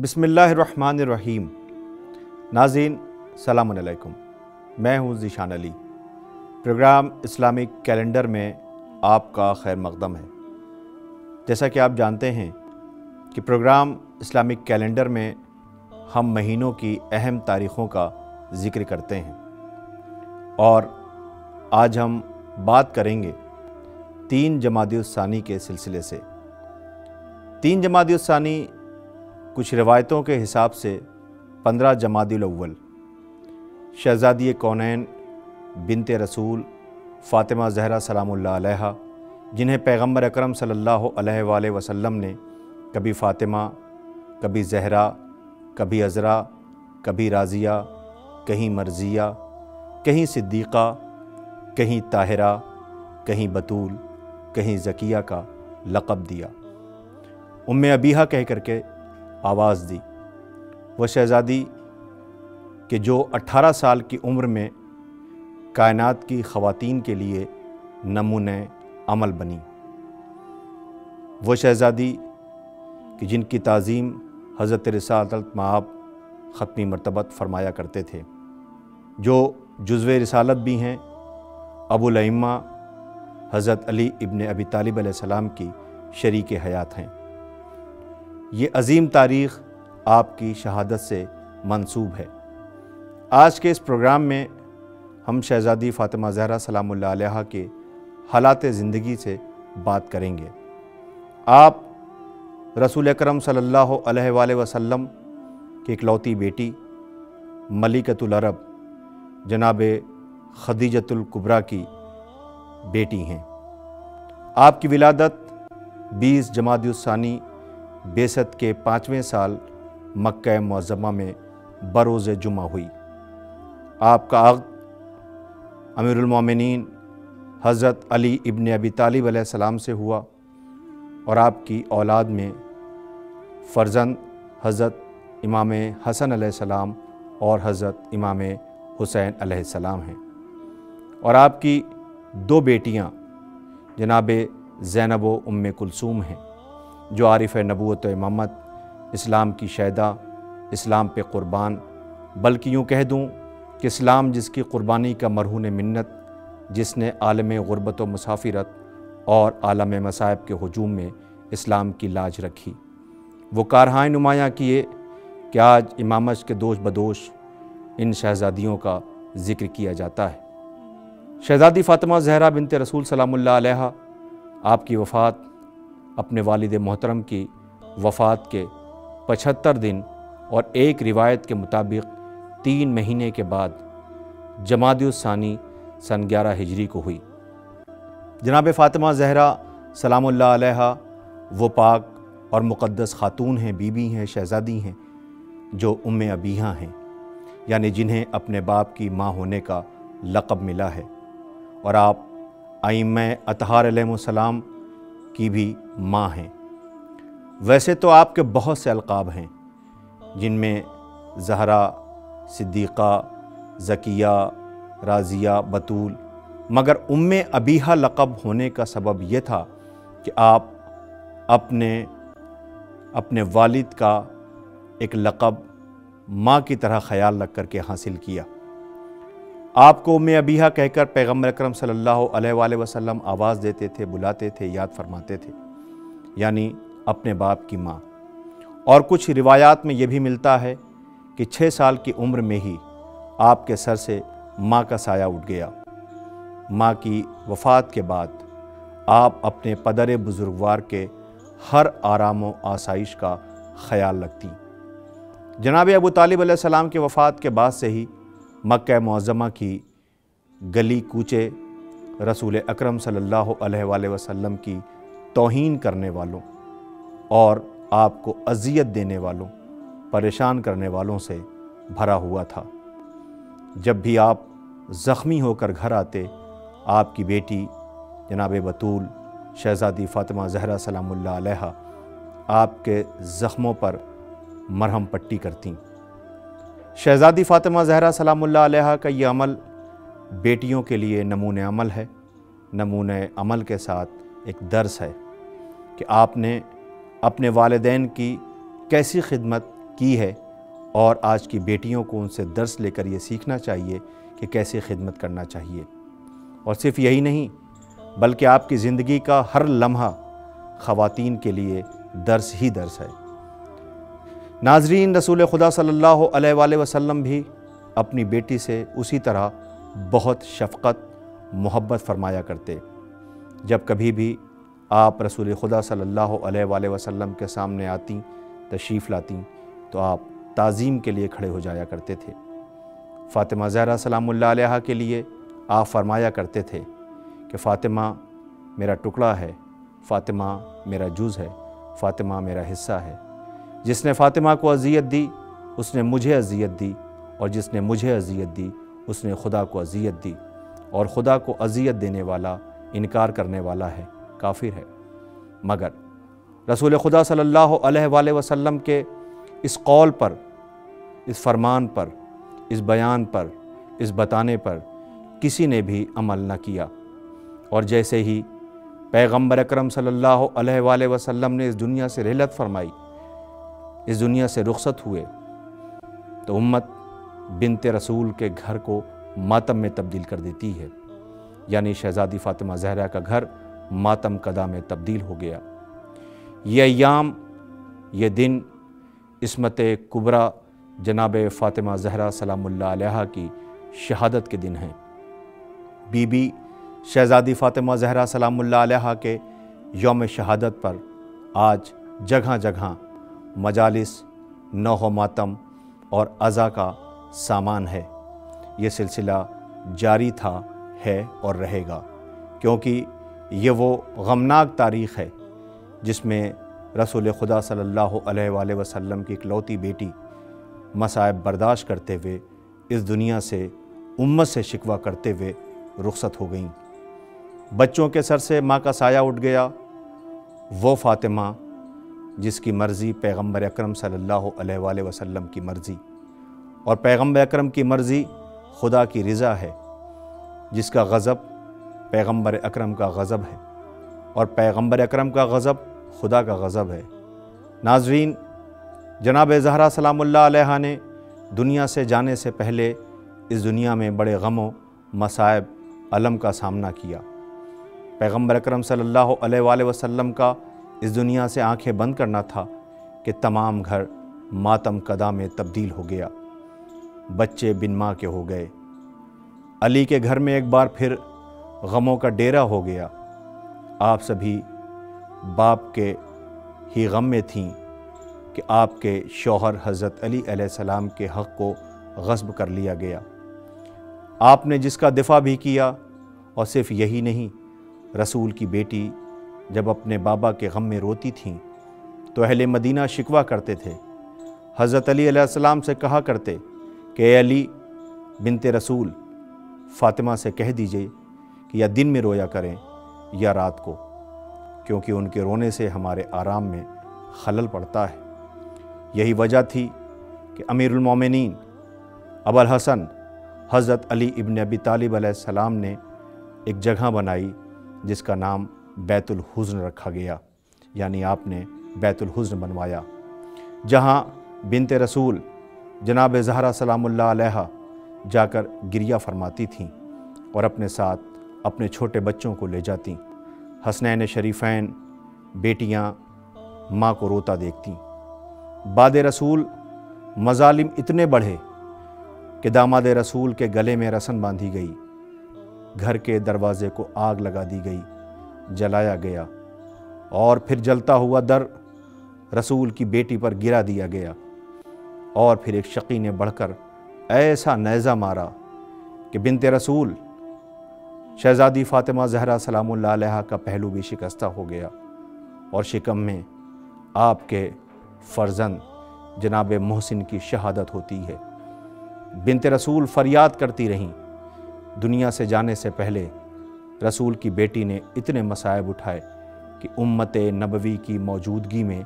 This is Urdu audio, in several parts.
بسم اللہ الرحمن الرحیم۔ ناظرین السلام علیکم، میں ہوں ذیشان علی۔ پروگرام اسلامک کیلنڈر میں آپ کا خیر مقدم ہے۔ جیسا کہ آپ جانتے ہیں کہ پروگرام اسلامک کیلنڈر میں ہم مہینوں کی اہم تاریخوں کا ذکر کرتے ہیں، اور آج ہم بات کریں گے 3 جمادی الثانی کے سلسلے سے۔ 3 جمادی الثانی کچھ روایتوں کے حساب سے 15 جمادی الاول شہزادی کونین بنت رسول فاطمہ زہرا سلام اللہ علیہا، جنہیں پیغمبر اکرم صلی اللہ علیہ وآلہ وسلم نے کبھی فاطمہ، کبھی زہرا، کبھی عذرا، کبھی رازیہ، کہیں مرضیہ، کہیں صدیقہ، کہیں طاہرہ، کہیں بطول، کہیں زکیہ کا لقب دیا، ام ابیہا کہہ کر کے آواز دی۔ وہ شہزادی کہ جو 18 سال کی عمر میں کائنات کی خواتین کے لیے نمونہ عمل بنی، وہ شہزادی کہ جن کی تعظیم حضرت رسالت مآب ختمی مرتبت فرمایا کرتے تھے، جو جزو رسالت بھی ہیں، ابو الائمہ حضرت علی ابن ابی طالب علیہ السلام کی شریک حیات ہیں۔ یہ عظیم تاریخ آپ کی شہادت سے منسوب ہے۔ آج کے اس پروگرام میں ہم شہزادی فاطمہ زہرا سلام اللہ علیہا کے حالات زندگی سے بات کریں گے۔ آپ رسول اکرم صلی اللہ علیہ وآلہ وسلم کی اکلوتی بیٹی ملکۃ العرب جناب خدیجۃ الکبریٰ کی بیٹی ہیں۔ آپ کی ولادت 20 جمادی الثانی بعثت کے 5ویں سال مکہ معظمہ میں بروز جمعہ ہوئی۔ آپ کا عقد امیر المومنین حضرت علی ابن ابی طالب علیہ السلام سے ہوا، اور آپ کی اولاد میں فرزند حضرت امام حسن علیہ السلام اور حضرت امام حسین علیہ السلام ہیں، اور آپ کی 2 بیٹیاں جناب زینب و ام کلثوم ہیں، جو عارف نبوت و امامت، اسلام کی شہدا، اسلام پہ قربان، بلکہ یوں کہہ دوں کہ اسلام جس کی قربانی کا مرہون منت، جس نے عالم غربت و مسافرت اور عالم مصائب کے ہجوم میں اسلام کی لاج رکھی، وہ کارہائے نمایاں کیے کہ آج امامت کے دوش بدوش ان شہزادیوں کا ذکر کیا جاتا ہے۔ شہزادی فاطمہ زہرا بنت رسول سلام اللہ علیہا، آپ کی وفات اپنے والد محترم کی وفات کے 75 دن اور ایک روایت کے مطابق 3 مہینے کے بعد جمادی الثانی سن 11 ہجری کو ہوئی۔ جناب فاطمہ زہرا سلام اللہ علیہا وہ پاک اور مقدس خاتون ہیں، بیوی ہیں، شہزادی ہیں، جو ام ابیہا ہیں، یعنی جنہیں اپنے باپ کی ماں ہونے کا لقب ملا ہے، اور آپ ائمہ اطہار علیہ السلام کی بھی ماں ہیں۔ ویسے تو آپ کے بہت سے القاب ہیں، جن میں زہرا، صدیقہ، زکیہ، رازیہ، بطول، مگر ام ابیہا لقب ہونے کا سبب یہ تھا کہ آپ اپنے والد کا ایک لقب ماں کی طرح خیال رکھ کر کے حاصل کیا۔ آپ کو ام ابیہا کہہ کر پیغمبر اکرم صلی اللہ علیہ وآلہ وسلم آواز دیتے تھے، بلاتے تھے، یاد فرماتے تھے، یعنی اپنے باپ کی ماں۔ اور کچھ روایات میں یہ بھی ملتا ہے کہ 6 سال کی عمر میں ہی آپ کے سر سے ماں کا سایہ اٹھ گیا۔ ماں کی وفات کے بعد آپ اپنے پدر بزرگوار کے ہر آرام و آسائش کا خیال رکھتی۔ جناب ابو طالب علیہ السلام کی وفات کے بعد سے ہی مکہ معظمہ کی گلی کوچے رسول اکرم صلی اللہ علیہ وآلہ وسلم کی توہین کرنے والوں اور آپ کو اذیت دینے والوں، پریشان کرنے والوں سے بھرا ہوا تھا۔ جب بھی آپ زخمی ہو کر گھر آتے، آپ کی بیٹی جناب بطول شہزادی فاطمہ زہرا سلام اللہ علیہا آپ کے زخموں پر مرہم پٹی کرتیں۔ شہزادی فاطمہ زہرا سلام اللہ علیہا کا یہ عمل بیٹیوں کے لیے نمونہ عمل ہے۔ نمونہ عمل کے ساتھ ایک درس ہے کہ آپ نے اپنے والدین کی کیسی خدمت کی ہے اور آج کی بیٹیوں کو ان سے درس لے کر یہ سیکھنا چاہیے کہ کیسے خدمت کرنا چاہیے۔ اور صرف یہی نہیں بلکہ آپ کی زندگی کا ہر لمحہ خواتین کے لیے درس ہی درس ہے۔ ناظرین، رسول خدا صلی اللہ علیہ وآلہ وسلم بھی اپنی بیٹی سے اسی طرح بہت شفقت محبت فرمایا کرتے۔ جب کبھی بھی آپ رسول خدا صلی اللہ علیہ وآلہ وسلم کے سامنے آتی، تشریف لاتی، تو آپ تعظیم کے لیے کھڑے ہو جایا کرتے تھے۔ فاطمہ زہرا سلام اللہ علیہا کے لیے آپ فرمایا کرتے تھے کہ فاطمہ میرا ٹکڑا ہے، فاطمہ میرا جز ہے، فاطمہ میرا حصہ ہے۔ جس نے فاطمہ کو اذیت دی اس نے مجھے اذیت دی، اور جس نے مجھے اذیت دی اس نے خدا کو اذیت دی، اور خدا کو اذیت دینے والا، انکار کرنے والا ہے، کافر ہے۔ مگر رسول خدا صلی اللہ علیہ وآلہ وسلم کے اس قول پر، اس فرمان پر، اس بیان پر، اس بتانے پر کسی نے بھی عمل نہ کیا۔ اور جیسے ہی پیغمبر اکرم صلی اللہ علیہ وآلہ وسلم نے اس دنیا سے رحلت فرمائی، اس دنیا سے رخصت ہوئے، تو امت بنت رسول کے گھر کو ماتم میں تبدیل کر دیتی ہے، یعنی شہزادی فاطمہ زہرا کا گھر ماتم کدا میں تبدیل ہو گیا۔ یہ ایام، یہ دن عصمت کبریٰ جناب فاطمہ زہرا سلام اللہ علیہا کی شہادت کے دن ہیں۔ بی بی شہزادی فاطمہ زہرا سلام اللہ علیہا کے یوم شہادت پر آج جگہ جگہ مجالس نوح و ماتم اور عزا کا سامان ہے۔ یہ سلسلہ جاری تھا، ہے اور رہے گا، کیونکہ یہ وہ غمناک تاریخ ہے جس میں رسول خدا صلی اللہ علیہ وآلہ وسلم کی اکلوتی بیٹی مصائب برداشت کرتے ہوئے اس دنیا سے امت سے شکوہ کرتے ہوئے رخصت ہو گئیں۔ بچوں کے سر سے ماں کا سایہ اٹھ گیا۔ وہ فاطمہ جس کی مرضی پیغمبر اکرم صلی اللہ علیہ وآلہ وسلم کی مرضی، اور پیغمبر اکرم کی مرضی خدا کی رضا ہے، جس کا غضب پیغمبر اکرم کا غضب ہے، اور پیغمبر اکرم کا غضب خدا کا غضب ہے۔ ناظرین، جناب زہرا سلام اللہ علیہا نے دنیا سے جانے سے پہلے اس دنیا میں بڑے غم و مصائب الم کا سامنا کیا۔ پیغمبر اکرم صلی اللہ علیہ وآلہ وسلم کا اس دنیا سے آنکھیں بند کرنا تھا کہ تمام گھر ماتم کدا میں تبدیل ہو گیا، بچے بن ماں کے ہو گئے۔ علی کے گھر میں ایک بار پھر غموں کا ڈیرا ہو گیا۔ آپ سبھی باپ کے ہی غم میں تھیں کہ آپ کے شوہر حضرت علی علیہ السلام کے حق کو غصب کر لیا گیا۔ آپ نے جس کا دفاع بھی کیا، اور صرف یہی نہیں، رسول کی بیٹی جب اپنے بابا کے غم میں روتی تھیں تو اہل مدینہ شکوہ کرتے تھے، حضرت علی علیہ السلام سے کہا کرتے کہ اے علی بنت رسول، فاطمہ سے کہہ دیجئے کہ یا دن میں رویا کریں یا رات کو، کیونکہ ان کے رونے سے ہمارے آرام میں خلل پڑتا ہے۔ یہی وجہ تھی کہ امیر المومنین ابو الحسن حضرت علی ابن ابی طالب علیہ السلام نے ایک جگہ بنائی جس کا نام بیت الحزن رکھا گیا، یعنی آپ نے بیت الحزن بنوایا، جہاں بنت رسول جناب زہرا سلام اللہ علیہا جا کر گریہ فرماتی تھیں اور اپنے ساتھ اپنے چھوٹے بچوں کو لے جاتیں۔ حسنین شریفین بیٹیاں ماں کو روتا دیکھتیں۔ بعد رسول مظالم اتنے بڑھے کہ داماد رسول کے گلے میں رسن باندھی گئی، گھر کے دروازے کو آگ لگا دی گئی، جلایا گیا، اور پھر جلتا ہوا در رسول کی بیٹی پر گرا دیا گیا، اور پھر ایک شقی نے بڑھ کر ایسا نیزہ مارا کہ بنت رسول شہزادی فاطمہ زہرا سلام اللہ علیہا کا پہلو بھی شکستہ ہو گیا، اور شکم میں آپ کے فرزند جناب محسن کی شہادت ہوتی ہے۔ بنت رسول فریاد کرتی رہیں۔ دنیا سے جانے سے پہلے رسول کی بیٹی نے اتنے مصائب اٹھائے کہ امت نبوی کی موجودگی میں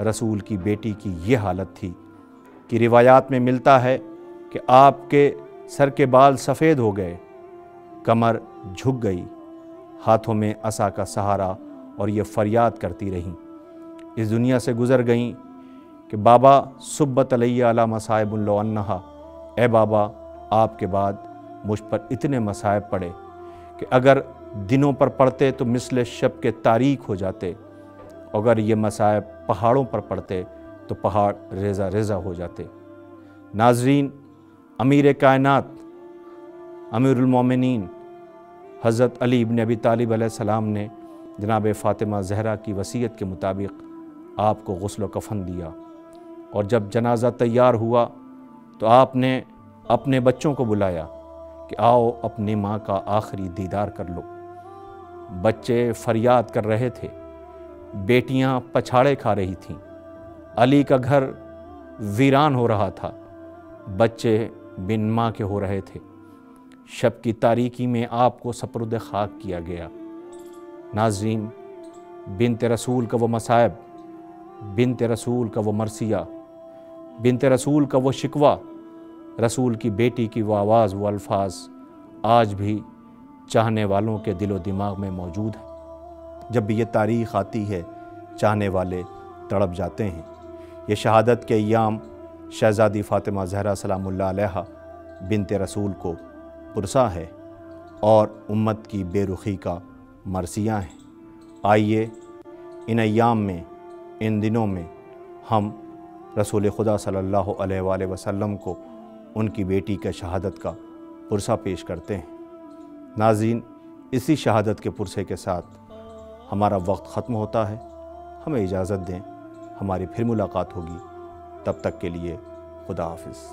رسول کی بیٹی کی یہ حالت تھی کہ روایات میں ملتا ہے کہ آپ کے سر کے بال سفید ہو گئے، کمر جھک گئی، ہاتھوں میں عصا کا سہارا، اور یہ فریاد کرتی رہیں۔ اس دنیا سے گزر گئیں کہ بابا صبت علیہ علی مصائب لو انہا، اے بابا آپ کے بعد مجھ پر اتنے مصائب پڑے کہ اگر دنوں پر پڑتے تو مثل شب کے تاریک ہو جاتے، اگر یہ مصائب پہاڑوں پر پڑتے تو پہاڑ ریزہ ریزہ ہو جاتے۔ ناظرین، امیر کائنات امیر المومنین حضرت علی بن ابی طالب علیہ السلام نے جناب فاطمہ زہرا کی وصیت کے مطابق آپ کو غسل و کفن دیا، اور جب جنازہ تیار ہوا تو آپ نے اپنے بچوں کو بلایا کہ آؤ اپنی ماں کا آخری دیدار کر لو۔ بچے فریاد کر رہے تھے، بیٹیاں پچھاڑے کھا رہی تھیں، علی کا گھر ویران ہو رہا تھا، بچے بن ماں کے ہو رہے تھے۔ شب کی تاریکی میں آپ کو سپرد خاک کیا گیا۔ ناظرین، بنت رسول کا وہ مصائب، بنت رسول کا وہ مرثیہ، بنت رسول کا وہ شکوہ، رسول کی بیٹی کی وہ آواز، وہ الفاظ آج بھی چاہنے والوں کے دل و دماغ میں موجود ہیں۔ جب بھی یہ تاریخ آتی ہے چاہنے والے تڑپ جاتے ہیں۔ یہ شہادت کے ایام شہزادی فاطمہ زہرا سلام اللہ علیہا بنت رسول کو پرسا ہے اور امت کی بے رخی کا مرثیہ ہیں۔ آئیے ان ایام میں، ان دنوں میں ہم رسول خدا صلی اللہ علیہ وآلہ وسلم کو ان کی بیٹی کے شہادت کا پرسہ پیش کرتے ہیں۔ ناظرین، اسی شہادت کے پرسے کے ساتھ ہمارا وقت ختم ہوتا ہے۔ ہمیں اجازت دیں، ہماری پھر ملاقات ہوگی، تب تک کے لیے خدا حافظ۔